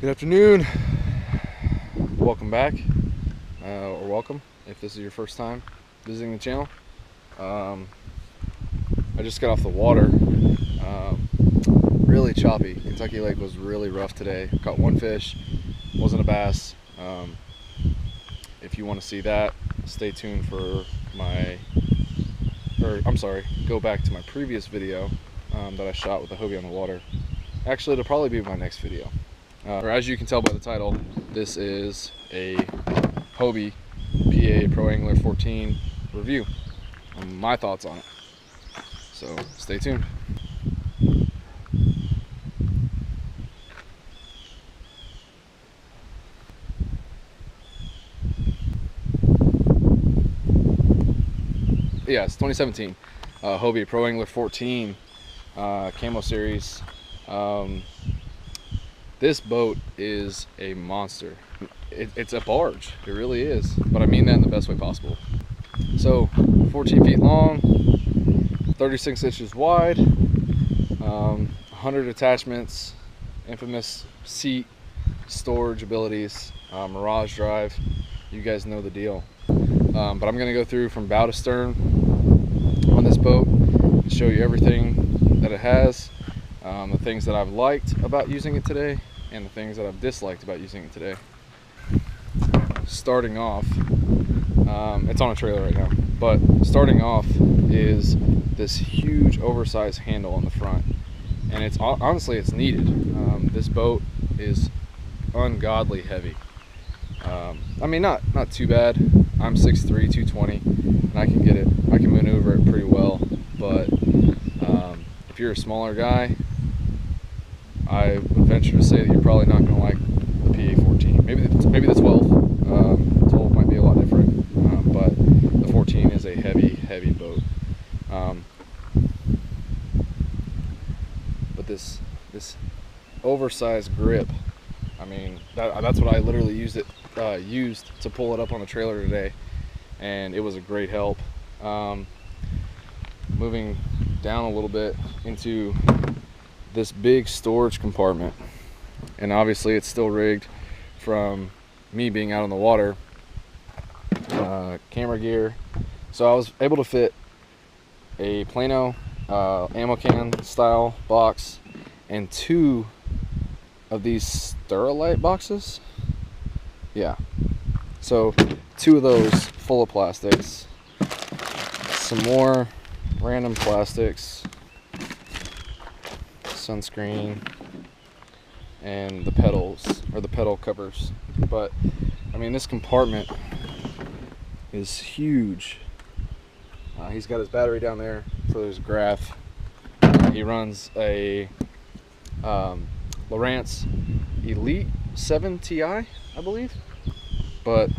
Good afternoon. Welcome back, or welcome if this is your first time visiting the channel. I just got off the water. Really choppy. Kentucky Lake was really rough today. Caught one fish, wasn't a bass. If you want to see that, stay tuned for go back to my previous video that I shot with the Hobie on the water. Actually, it'll probably be my next video. Or as you can tell by the title, this is a Hobie PA14 review. My thoughts on it. So stay tuned. Yeah, it's 2017 Hobie Pro Angler 14 camo series. This boat is a monster. It's a barge, it really is, but I mean that in the best way possible. So 14 feet long, 36 inches wide, 100 attachments, infamous seat storage abilities, Mirage drive, you guys know the deal. But I'm going to go through from bow to stern on this boat and show you everything that it has, the things that I've liked about using it today and the things that I've disliked about using it today. Starting off, it's on a trailer right now, but starting off is this huge oversized handle on the front, and it's honestly it's needed. This boat is ungodly heavy. I mean, not too bad. I'm 6'3", 220, and I can maneuver it pretty well, but if you're a smaller guy, I would venture to say that you're probably not going to like the PA14. Maybe the 12. 12 might be a lot different, but the 14 is a heavy boat. But this oversized grip, I mean, that's what I literally used to pull it up on the trailer today, and it was a great help. Moving down a little bit into this big storage compartment, and obviously it's still rigged from me being out on the water, camera gear, so I was able to fit a Plano ammo can style box and two of these Sterilite boxes. Yeah, so two of those full of plastics, some more random plastics, sunscreen, and the pedals, or the pedal covers. But I mean, this compartment is huge. He's got his battery down there, so there's graph. He runs a Lowrance Elite 7 Ti, I believe, but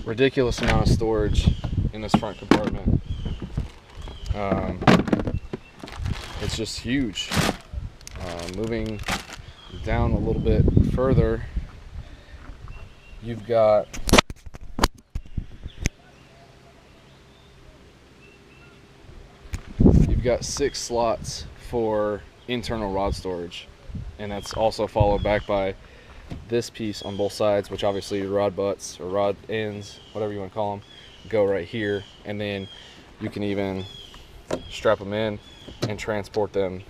ridiculous amount of storage in this front compartment. It's just huge. Moving down a little bit further, you've got six slots for internal rod storage, and that's also followed back by this piece on both sides, which obviously your rod butts or rod ends, whatever you want to call them, go right here, and then you can even strap them in and transport them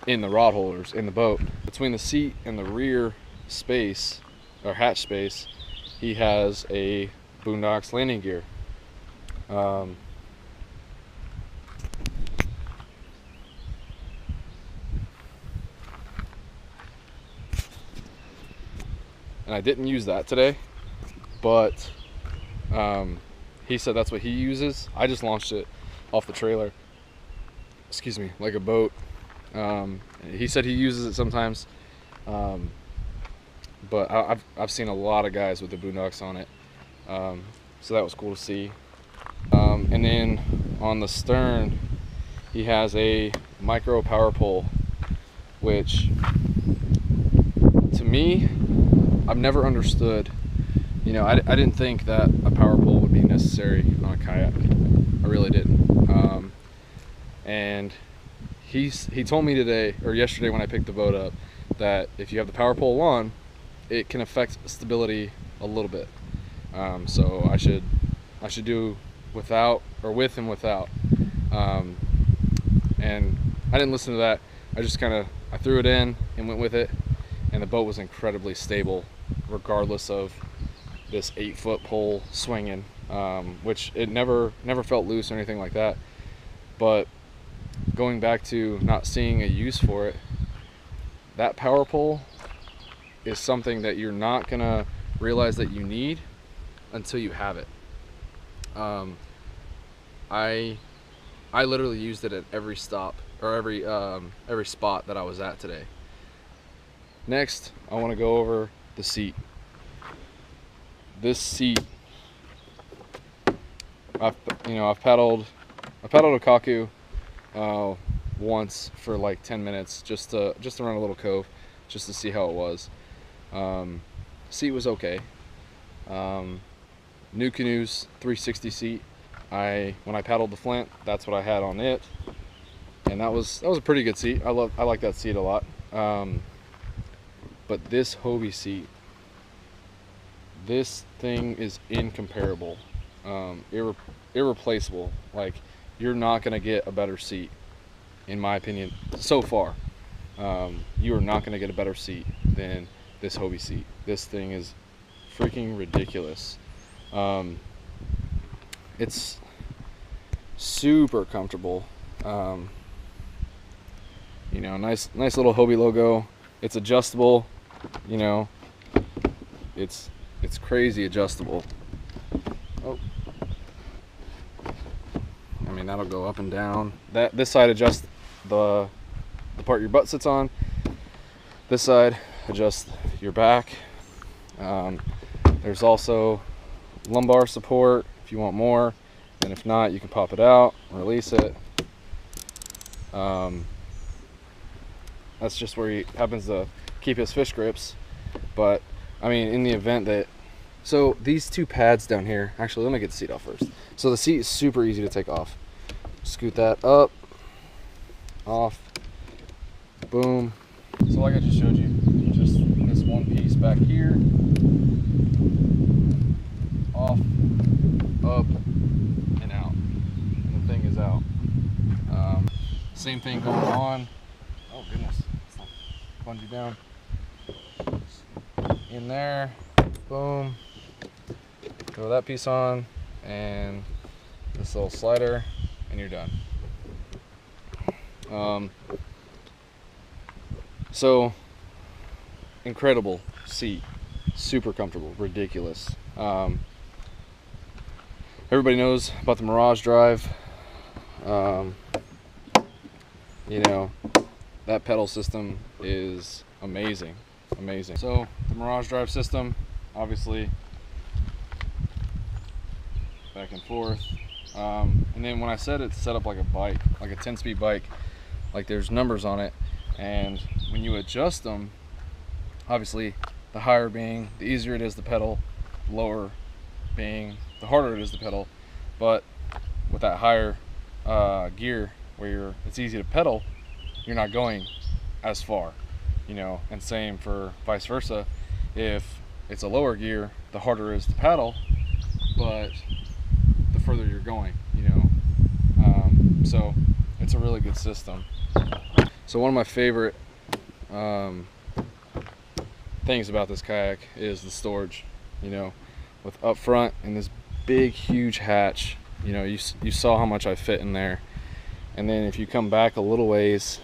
in the rod holders in the boat. Between the seat and the rear space, or hatch space, he has a Boondocks landing gear. And I didn't use that today, but he said that's what he uses. I just launched it off the trailer, excuse me, like a boat. He said he uses it sometimes, but I've seen a lot of guys with the Boondocks on it, so that was cool to see. And then on the stern, he has a micro power pole, which to me, I've never understood. You know, I didn't think that a power pole would be necessary on a kayak. I really didn't. And he told me today or yesterday when I picked the boat up that if you have the power pole on, it can affect stability a little bit. So I should do without or with and without. And I didn't listen to that. I just I threw it in and went with it, and the boat was incredibly stable regardless of this 8-foot pole swinging, which it never felt loose or anything like that. But going back to not seeing a use for it, that power pole is something that you're not gonna realize that you need until you have it. I literally used it at every stop or every spot that I was at today. Next, I want to go over the seat. This seat, I've paddled a Kaku once for like 10 minutes just to run a little cove, just to see how it was. Seat was okay. New Canoes 360 seat. When I paddled the Flint, that's what I had on it, and that was a pretty good seat. I like that seat a lot. But this Hobie seat, this thing is incomparable, irreplaceable. Like, you're not gonna get a better seat, in my opinion, so far. You are not gonna get a better seat than this Hobie seat. This thing is freaking ridiculous. It's super comfortable. Nice little Hobie logo. It's adjustable. It's crazy adjustable. Oh, I mean, that'll go up and down. This side adjusts the part your butt sits on. This side adjusts your back. There's also lumbar support if you want more, and if not, you can pop it out, release it. That's just where he happens to keep his fish grips. But I mean, in the event that, so these two pads down here, actually let me get the seat off first. So the seat is super easy to take off. Scoot that up, off, boom. So like I just showed you, just this one piece back here, off, up, and out, and the thing is out. Same thing going on. Oh goodness, it's not bungee down. In there, boom. Throw that piece on, and this little slider, and you're done. So incredible seat, super comfortable, ridiculous. Everybody knows about the Mirage Drive. That pedal system is amazing. So the Mirage Drive system, obviously, back and forth. And then when I said it's set up like a bike, like a 10-speed bike, like there's numbers on it, and when you adjust them, obviously the higher being the easier it is to pedal, lower being the harder it is to pedal. But with that higher gear where it's easy to pedal, you're not going as far, and same for vice versa. If it's a lower gear, the harder it is to paddle, but the further you're going, so it's a really good system. So one of my favorite things about this kayak is the storage, with up front and this big huge hatch. You saw how much I fit in there, and then if you come back a little ways,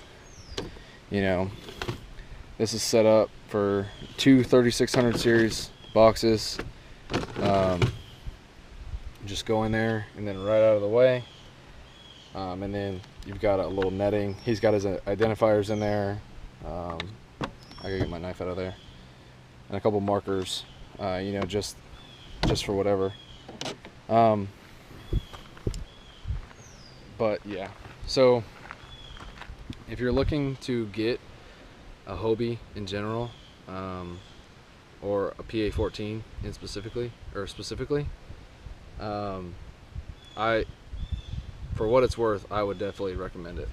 this is set up for two 3600 series boxes. Just go in there and then right out of the way, and then you've got a little netting. He's got his identifiers in there. I gotta get my knife out of there, and a couple markers, just for whatever. But yeah, so if you're looking to get a Hobie in general, or a PA14 specifically, for what it's worth, I would definitely recommend it.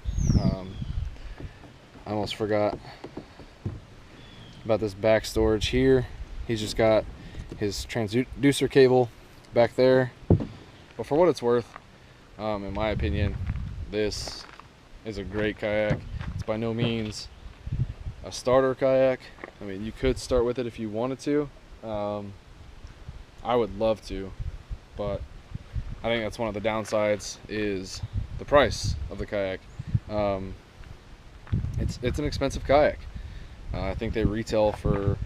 I almost forgot about this back storage here. He's just got his transducer cable back there. But for what it's worth, in my opinion, this is a great kayak. It's by no means a starter kayak. I mean, you could start with it if you wanted to. I would love to, but I think that's one of the downsides is the price of the kayak. It's an expensive kayak. I think they retail for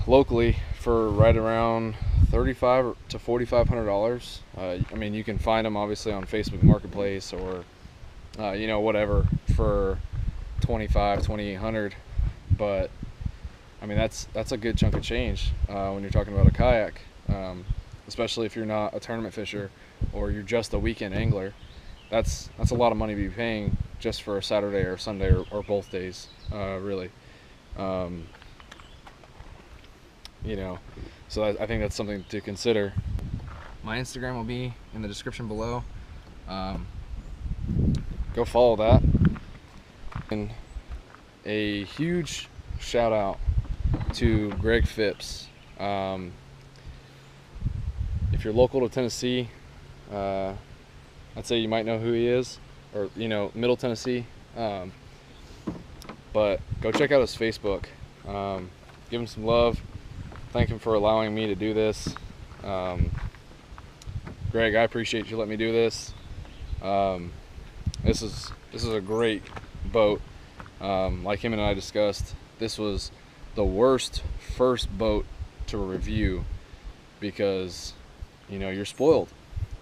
locally for right around $3,500 to $4,500. I mean, you can find them obviously on Facebook Marketplace or you know, whatever, for $2,800. But I mean, that's a good chunk of change when you're talking about a kayak, especially if you're not a tournament fisher or you're just a weekend angler. That's a lot of money to be paying just for a Saturday or Sunday or both days, really. You know, so I think that's something to consider. My Instagram will be in the description below. Go follow that. And a huge shout out to Greg Phipps. If you're local to Tennessee, I'd say you might know who he is, or you know, Middle Tennessee. But go check out his Facebook. Give him some love. Thank him for allowing me to do this. Greg, I appreciate you letting me do this. This is a great boat. Like him and I discussed, this was the worst first boat to review because, you know, you're spoiled.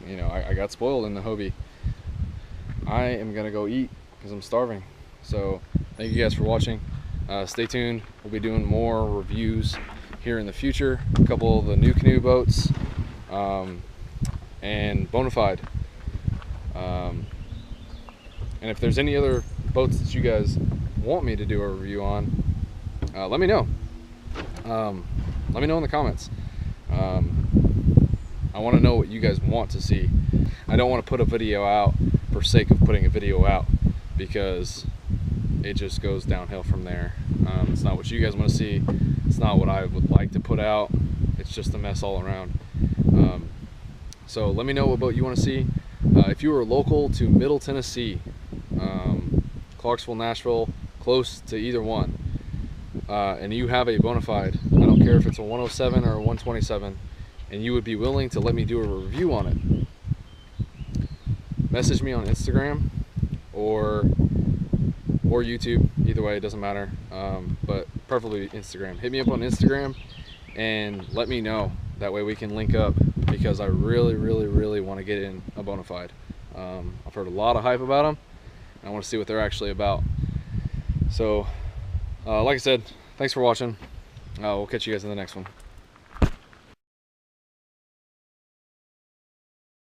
You know, I got spoiled in the Hobie. I am gonna go eat because I'm starving. So thank you guys for watching. Stay tuned. We'll be doing more reviews here in the future. A couple of the new canoe boats and Bonafide. And if there's any other boats that you guys want me to do a review on, let me know. Let me know in the comments. I want to know what you guys want to see. I don't want to put a video out for sake of putting a video out because it just goes downhill from there. It's not what you guys want to see. It's not what I would like to put out. It's just a mess all around. So let me know what boat you want to see. If you are local to Middle Tennessee, Clarksville, Nashville, close to either one, and you have a Bonafide, I don't care if it's a 107 or a 127, and you would be willing to let me do a review on it, message me on Instagram or YouTube. Either way, it doesn't matter, but preferably Instagram. Hit me up on Instagram and let me know. That way we can link up because I really want to get in a Bonafide. I've heard a lot of hype about them and I want to see what they're actually about. So like I said, thanks for watching. We'll catch you guys in the next one.